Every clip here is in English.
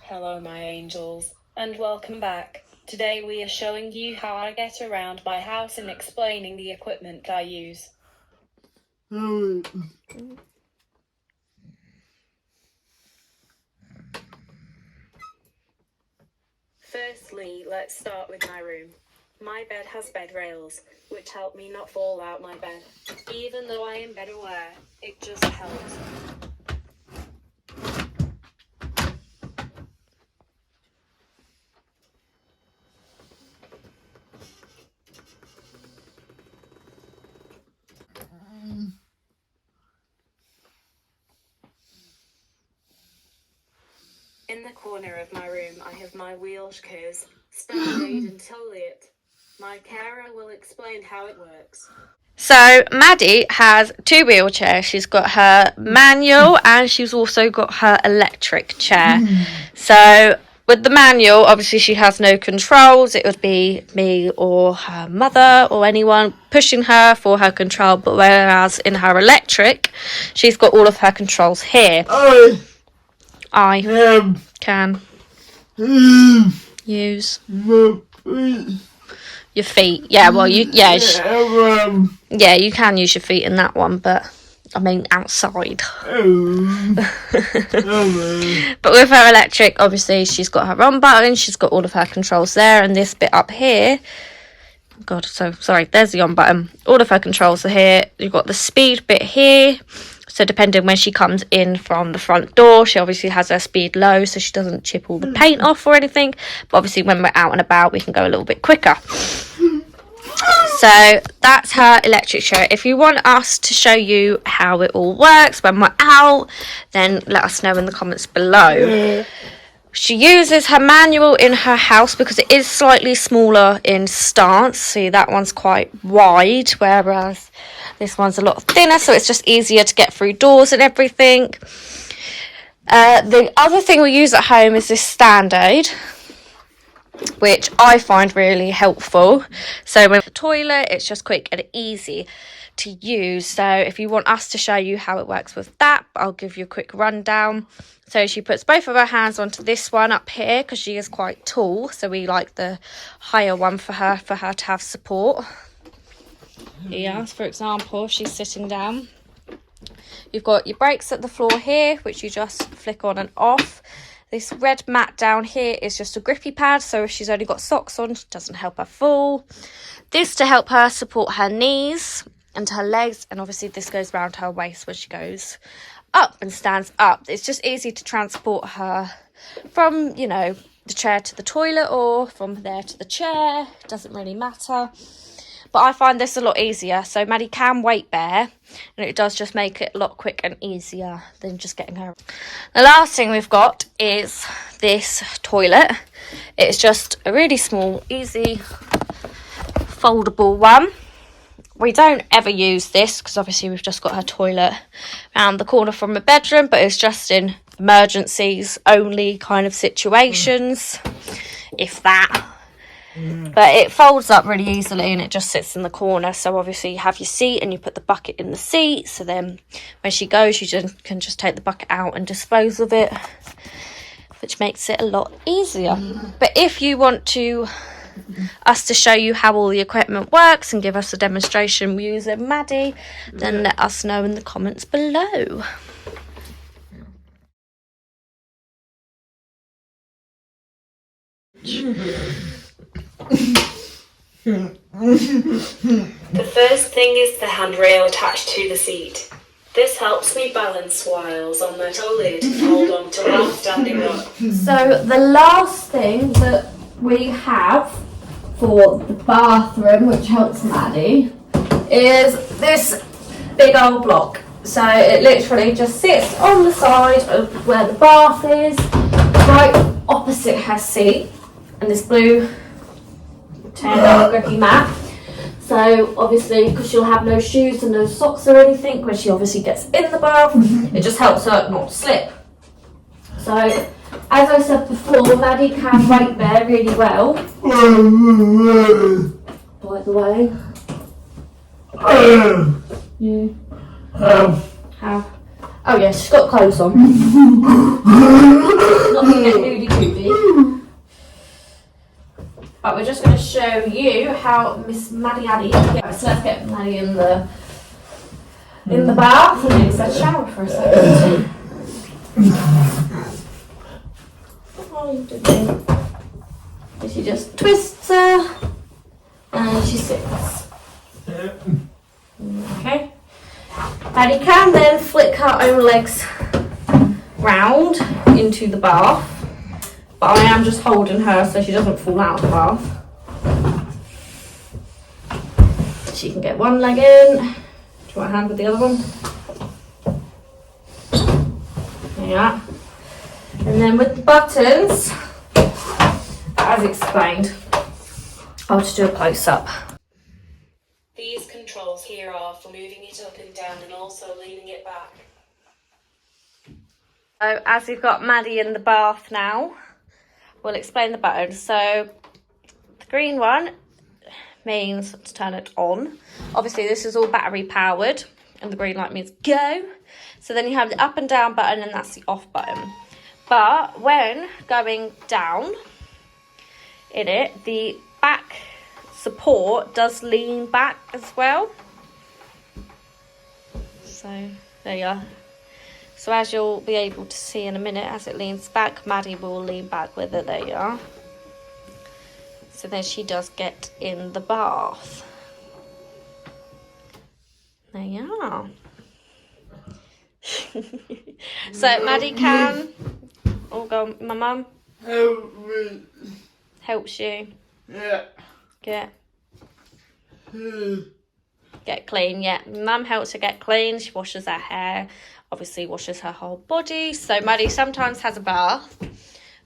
Hello my angels, and welcome back. Today we are showing you how I get around my house and explaining the equipment I use. Firstly, let's start with my room. My bed has bed rails, which help me not fall out my bed. Even though I am bed aware, it just helps. In the corner of my room, I have my wheelchairs, stand aid and toilet. My carer will explain how it works. So Maddie has two wheelchairs. She's got her manual and she's also got her electric chair. So with the manual, obviously she has no controls. It would be me or her mother or anyone pushing her for her control. But whereas in her electric, she's got all of her controls here. I can use your feet. Yeah, well, you can use your feet in that one, but I mean outside. But with her electric, obviously she's got her on button, she's got all of her controls there, and this bit up here, God, so sorry, there's the on button. All of her controls are here. You've got the speed bit here. So depending when she comes in from the front door, she obviously has her speed low so she doesn't chip all the paint off or anything. But obviously when we're out and about, we can go a little bit quicker. So that's her electric chair. If you want us to show you how it all works when we're out, then let us know in the comments below. She uses her manual in her house because it is slightly smaller in stance. See, that one's quite wide, whereas this one's a lot thinner, so it's just easier to get through doors and everything. The other thing we use at home is this stand aid, which I find really helpful. So with the toilet, it's just quick and easy to use. So if you want us to show you how it works with that, I'll give you a quick rundown. So she puts both of her hands onto this one up here because she is quite tall, so we like the higher one for her to have support. Here, for example, if she's sitting down, you've got your brakes at the floor here, which you just flick on and off. This red mat down here is just a grippy pad, so if she's only got socks on, it doesn't help her fall. This to help her support her knees and her legs, and obviously this goes around her waist when she goes up and stands up. It's just easy to transport her from, you know, the chair to the toilet or from there to the chair. It doesn't really matter. But I find this a lot easier. So Maddie can weight bear, and it does just make it a lot quicker and easier than just getting her. The last thing we've got is this toilet. It's just a really small, easy, foldable one. We don't ever use this because obviously we've just got her toilet around the corner from the bedroom, but it's just in emergencies only kind of situations, if that. But it folds up really easily and it just sits in the corner. So obviously you have your seat and you put the bucket in the seat. So then when she goes, you can just take the bucket out and dispose of it, which makes it a lot easier. But if you want us to show you how all the equipment works and give us a demonstration using Maddie, then let us know in the comments below. The first thing is the handrail attached to the seat. This helps me balance whilst on the toilet and hold on to while standing up. So the last thing that we have for the bathroom, which helps Maddie, is this big old block. So it literally just sits on the side of where the bath is, right opposite her seat, and this blue turn-down grippy mat. So obviously, because she'll have no shoes and no socks or anything when she obviously gets in the bath, it just helps her not slip. So as I said before, Maddie can weight bear really well. By the way. You. How? Oh yeah, she's got clothes on. Not to get nudie how Miss Maddie Addy. Yeah, so let's get Maddie in the bath and use that shower for a second. What are you doing? She just twists her and she sits. Okay. Maddie can then flick her own legs round into the bath, but I am just holding her so she doesn't fall out of the bath. She can get one leg in. Do you want a hand with the other one? Yeah. And then with the buttons, as explained, I'll just do a close-up. These controls here are for moving it up and down and also leaning it back. So as we've got Maddie in the bath now, we'll explain the buttons. So the green one means to turn it on. Obviously this is all battery powered and the green light means go. So then you have the up and down button and that's the off button. But when going down in it, the back support does lean back as well. So there you are. So as you'll be able to see in a minute, as it leans back, Maddie will lean back with it. There you are. So then she does get in the bath. There you are. So Maddie can... Oh, go, my mum. Help me. Helps you. Yeah. Get clean, yeah. Mum helps her get clean. She washes her hair. Obviously washes her whole body. So Maddie sometimes has a bath.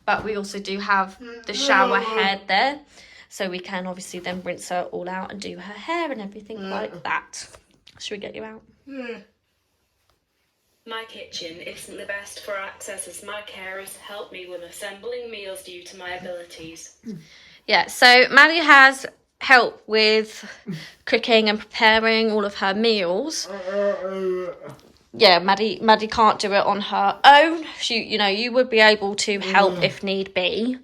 But we also do have the shower head there. So we can obviously then rinse her all out and do her hair and everything like that. Should we get you out? Yeah. My kitchen isn't the best for access as my carers help me with assembling meals due to my abilities. Yeah, so Maddie has help with cooking and preparing all of her meals. Yeah, Maddie can't do it on her own. You would be able to help if need be.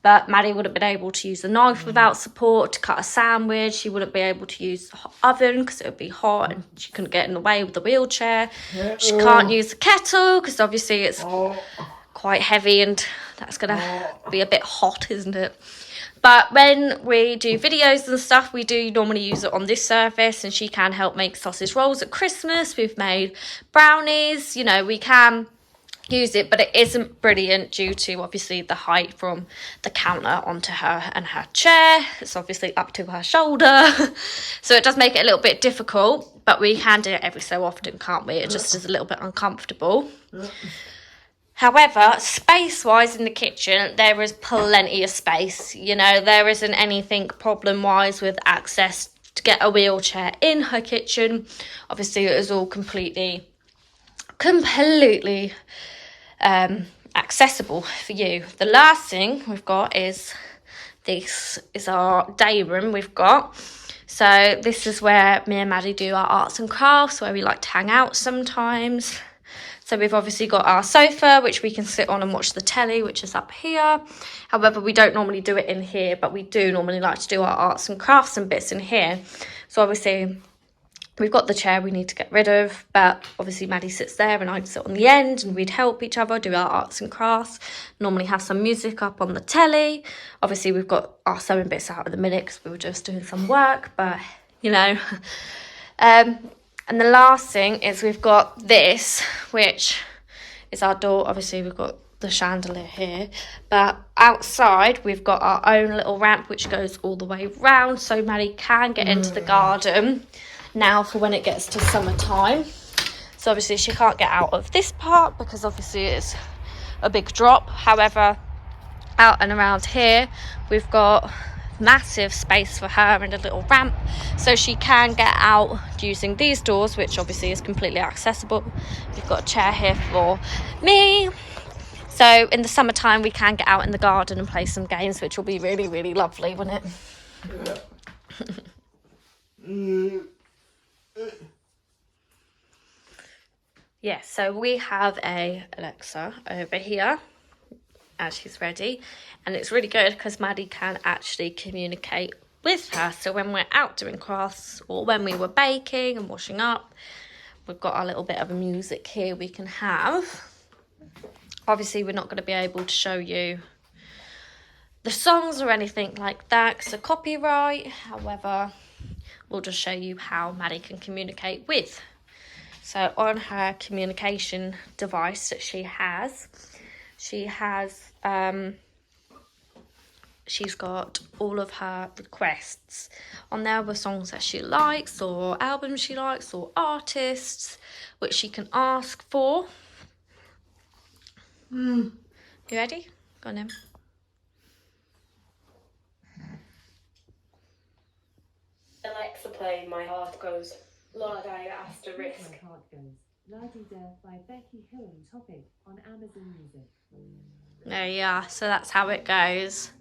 But Maddie wouldn't been able to use a knife without support to cut a sandwich. She wouldn't be able to use the oven because it would be hot and she couldn't get in the way with the wheelchair. She can't use the kettle because obviously it's quite heavy and that's going to be a bit hot, isn't it? But when we do videos and stuff, we do normally use it on this surface and she can help make sausage rolls at Christmas. We've made brownies, we can use it, but it isn't brilliant due to obviously the height from the counter onto her and her chair. It's obviously up to her shoulder. So it does make it a little bit difficult, but we can do it every so often, can't we? It just is a little bit uncomfortable. However, space-wise in the kitchen, there is plenty of space. There isn't anything problem-wise with access to get a wheelchair in her kitchen. Obviously, it is all completely accessible for you. The last thing we've got is this is our day room we've got. So this is where me and Maddie do our arts and crafts, where we like to hang out sometimes. So we've obviously got our sofa, which we can sit on and watch the telly, which is up here. However, we don't normally do it in here, but we do normally like to do our arts and crafts and bits in here. So obviously we've got the chair we need to get rid of, but obviously Maddie sits there and I sit on the end and we'd help each other do our arts and crafts. Normally have some music up on the telly. Obviously we've got our sewing bits out at the minute because we were just doing some work, but and the last thing is we've got this, which is our door. Obviously we've got the chandelier here, but outside we've got our own little ramp which goes all the way round, so Maddie can get into the garden now for when it gets to summertime. So obviously she can't get out of this part because obviously it's a big drop. However, out and around here we've got massive space for her and a little ramp, so she can get out using these doors, which obviously is completely accessible. We've got a chair here for me, so in the summertime we can get out in the garden and play some games, which will be really, really lovely, won't it? Yeah, so we have a Alexa over here as she's ready, and it's really good because Maddie can actually communicate with her. So when we're out doing crafts or when we were baking and washing up, we've got our little bit of music here we can have. Obviously, we're not going to be able to show you the songs or anything like that because of copyright. However, we'll just show you how Maddie can communicate with. So on her communication device that she has she's got all of her requests on there with songs that she likes or albums she likes or artists which she can ask for. You ready? Go on then. Alexa, play My Heart Goes. Lord, I asterisk. My Heart Goes. La-di-da by Becky Hill and Topic on Amazon Music. There you are. So that's how it goes.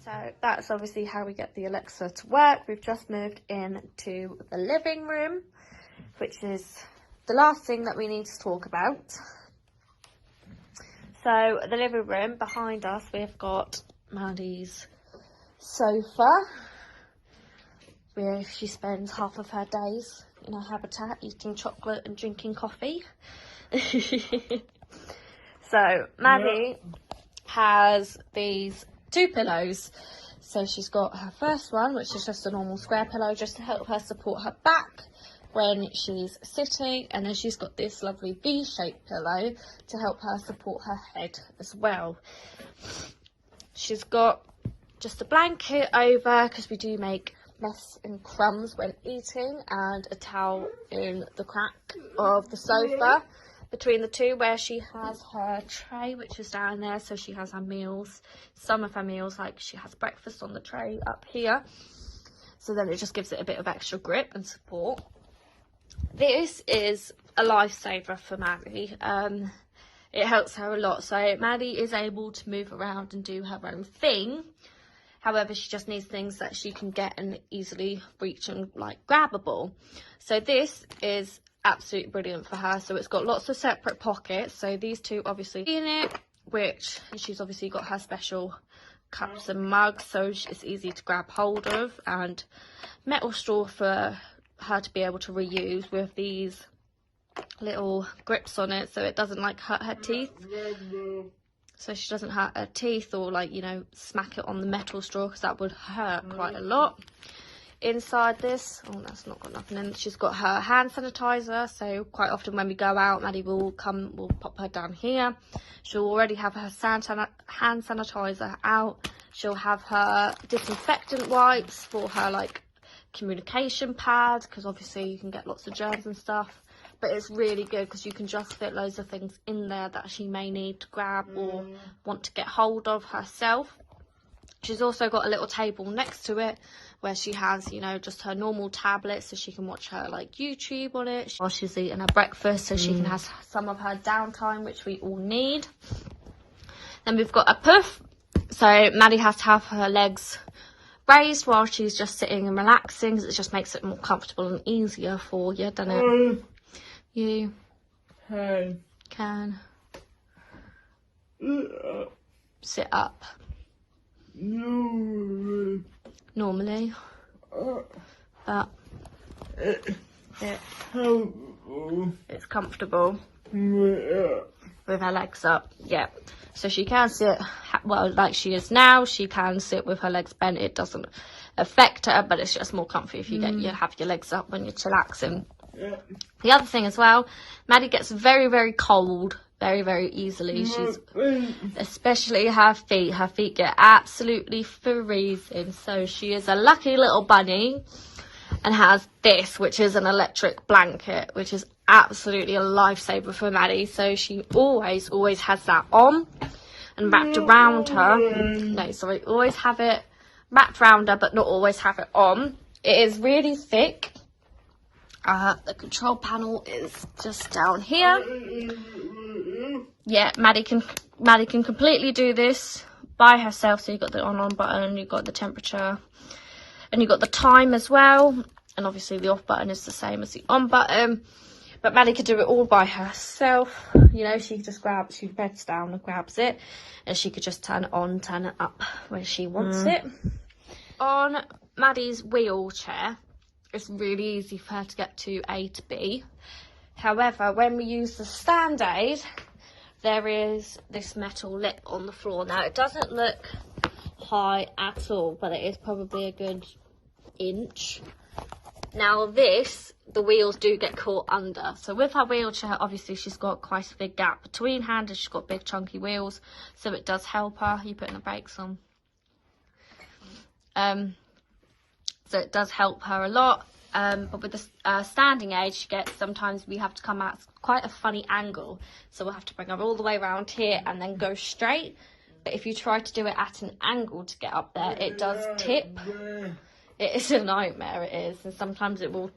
So that's obviously how we get the Alexa to work. We've just moved into the living room, which is the last thing that we need to talk about. So the living room, behind us, we've got Maddie's sofa, where she spends half of her days in her habitat eating chocolate and drinking coffee. So Maddie has these 2 pillows. So she's got her first one, which is just a normal square pillow, just to help her support her back when she's sitting, and then she's got this lovely V-shaped pillow to help her support her head as well. She's got just a blanket over because we do make mess and crumbs when eating, and a towel in the crack of the sofa between the two, where she has her tray, which is down there. So she has her meals, some of her meals, like she has breakfast on the tray up here, so then it just gives it a bit of extra grip and support. This is a lifesaver for Maddie. It helps her a lot. So Maddie is able to move around and do her own thing. However, she just needs things that she can get and easily reach and like grabbable. So this is absolutely brilliant for her. So it's got lots of separate pockets. So these two obviously in it, which she's obviously got her special cups and mugs, so it's easy to grab hold of, and metal straw for her to be able to reuse with these little grips on it, so it doesn't like hurt her teeth. So she doesn't hurt her teeth or like, you know, smack it on the metal straw, because that would hurt quite a lot. Inside this, oh, that's not got nothing in. She's got her hand sanitizer, so quite often when we go out, Maddie will pop her down here. She'll already have her hand sanitizer out. She'll have her disinfectant wipes for her like communication pad, because obviously you can get lots of germs and stuff, but it's really good because you can just fit loads of things in there that she may need to grab or want to get hold of herself. She's also got a little table next to it where she has, you know, just her normal tablet, so she can watch her like YouTube on it while she's eating her breakfast, so she can have some of her downtime, which we all need. Then we've got a puff, so Maddie has to have her legs raised while she's just sitting and relaxing, because it just makes it more comfortable and easier for you, doesn't it? You can sit up normally, but it's comfortable with her legs up. Yeah, so she can sit, well, like she is now, she can sit with her legs bent. It doesn't affect her, but it's just more comfy if you have your legs up when you're chillaxing. The other thing as well, Maddie gets very, very cold very, very easily. She's, especially her feet get absolutely freezing. So she is a lucky little bunny and has this, which is an electric blanket, which is absolutely a lifesaver for Maddie. So she always has that on and wrapped around her. Always have it wrapped around her, but not always have it on. It is really thick. The control panel is just down here. Yeah, Maddie can completely do this by herself. So you've got the on button, you've got the temperature, and you've got the time as well. And obviously the off button is the same as the on button. But Maddie could do it all by herself. You know, she beds down and grabs it, and she could just turn it on, turn it up when she wants it. on Maddie's wheelchair, it's really easy for her to get to A to B. However, when we use the stand aid, there is this metal lip on the floor. Now, it doesn't look high at all, but it is probably a good inch. Now this, the wheels do get caught under. So with her wheelchair, obviously she's got quite a big gap between hand, and she's got big chunky wheels, so it does help her. You putting the brakes on. So it does help her a lot. But with the standing aid, sometimes we have to come at quite a funny angle. So we'll have to bring her all the way around here and then go straight. But if you try to do it at an angle to get up there, it does tip. It is a nightmare, it is. And sometimes it will,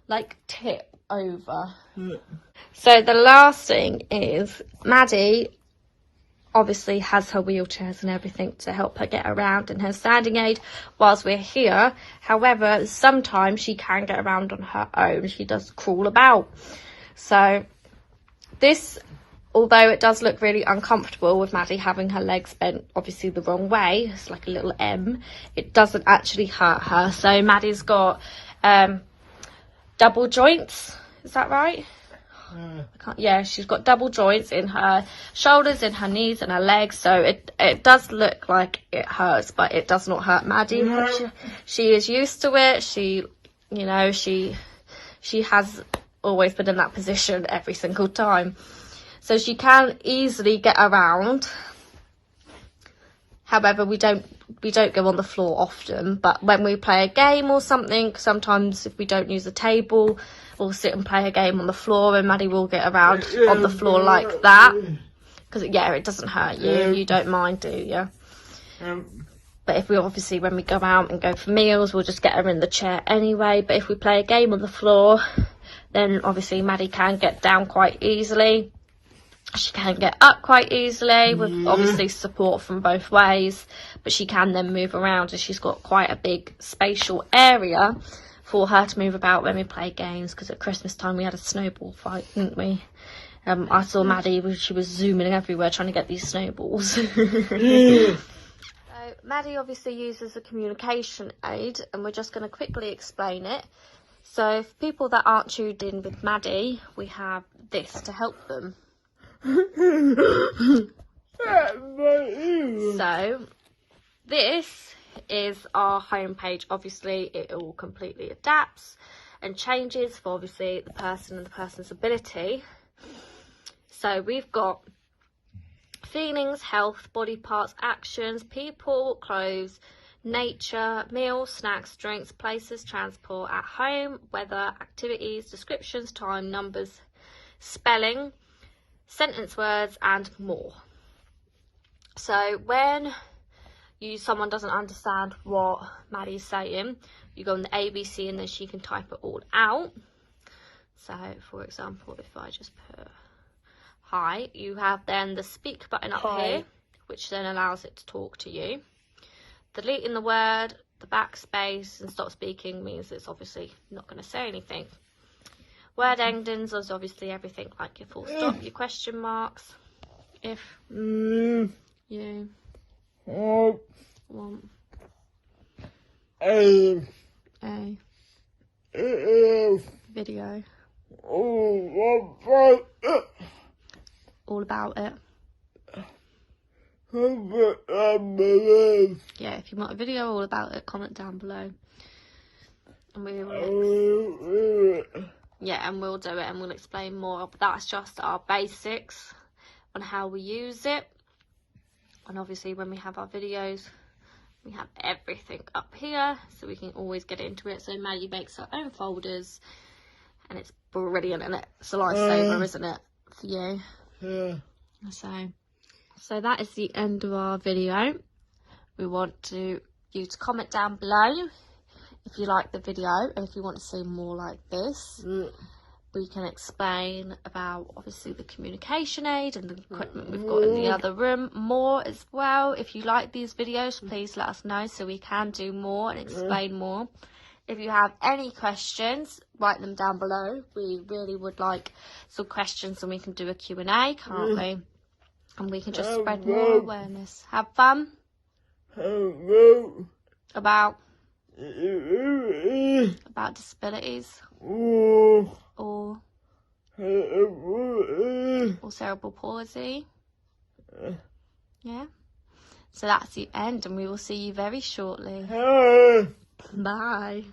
like, tip over. So the last thing is, Maddie obviously has her wheelchairs and everything to help her get around, and her standing aid whilst we're here. However, sometimes she can get around on her own. She does crawl about. So this, although it does look really uncomfortable with Maddie having her legs bent obviously the wrong way, it's like a little M, it doesn't actually hurt her. So Maddie's got double joints, is that right? Yeah, she's got double joints in her shoulders, in her knees and her legs, so it does look like it hurts, but it does not hurt Maddie. She is used to it. She has always been in that position every single time, so she can easily get around. However, we don't go on the floor often, but when we play a game or something, sometimes if we don't use a table, we'll sit and play a game on the floor, and Maddie will get around on the floor like that. Because, yeah, it doesn't hurt you. You don't mind, do you? But if when we go out and go for meals, we'll just get her in the chair anyway. But if we play a game on the floor, then obviously Maddie can get down quite easily. She can get up quite easily with obviously support from both ways, but she can then move around, and she's got quite a big spatial area for her to move about when we play games. Because at Christmas time we had a snowball fight, didn't we? I saw Maddie, she was zooming everywhere trying to get these snowballs. So Maddie obviously uses a communication aid, and we're just going to quickly explain it. So for people that aren't tuned in with Maddie, we have this to help them. So this is our homepage. Obviously it all completely adapts and changes for obviously the person and the person's ability. So we've got feelings, health, body parts, actions, people, clothes, nature, meals, snacks, drinks, places, transport, at home, weather, activities, descriptions, time, numbers, spelling, sentence words, and more. So when someone doesn't understand what Maddie's saying, you go on the ABC and then she can type it all out. So for example, if I just put hi, you have then the speak button up here, which then allows it to talk to you. Deleting the word, the backspace and stop speaking means it's obviously not going to say anything. Word endings is obviously everything like your full stop, your question marks. If you want a video all about it. Yeah, if you want a video all about it, comment down below. And we will and we'll do it and we'll explain more. But that's just our basics on how we use it. And obviously when we have our videos, we have everything up here, so we can always get into it. So Maddie makes her own folders, and it's brilliant, and it's a lifesaver, isn't it, for you? Yeah. So that is the end of our video. We want you to comment down below if you like the video, and if you want to see more like this. We can explain about obviously the communication aid and the equipment we've got in the other room more as well. If you like these videos, please let us know so we can do more and explain more. If you have any questions, write them down below. We really would like some questions, and we can do a Q&A, can't we? And we can just spread more awareness. Have fun. About disabilities or cerebral palsy. Yeah. So that's the end, and we will see you very shortly. Bye.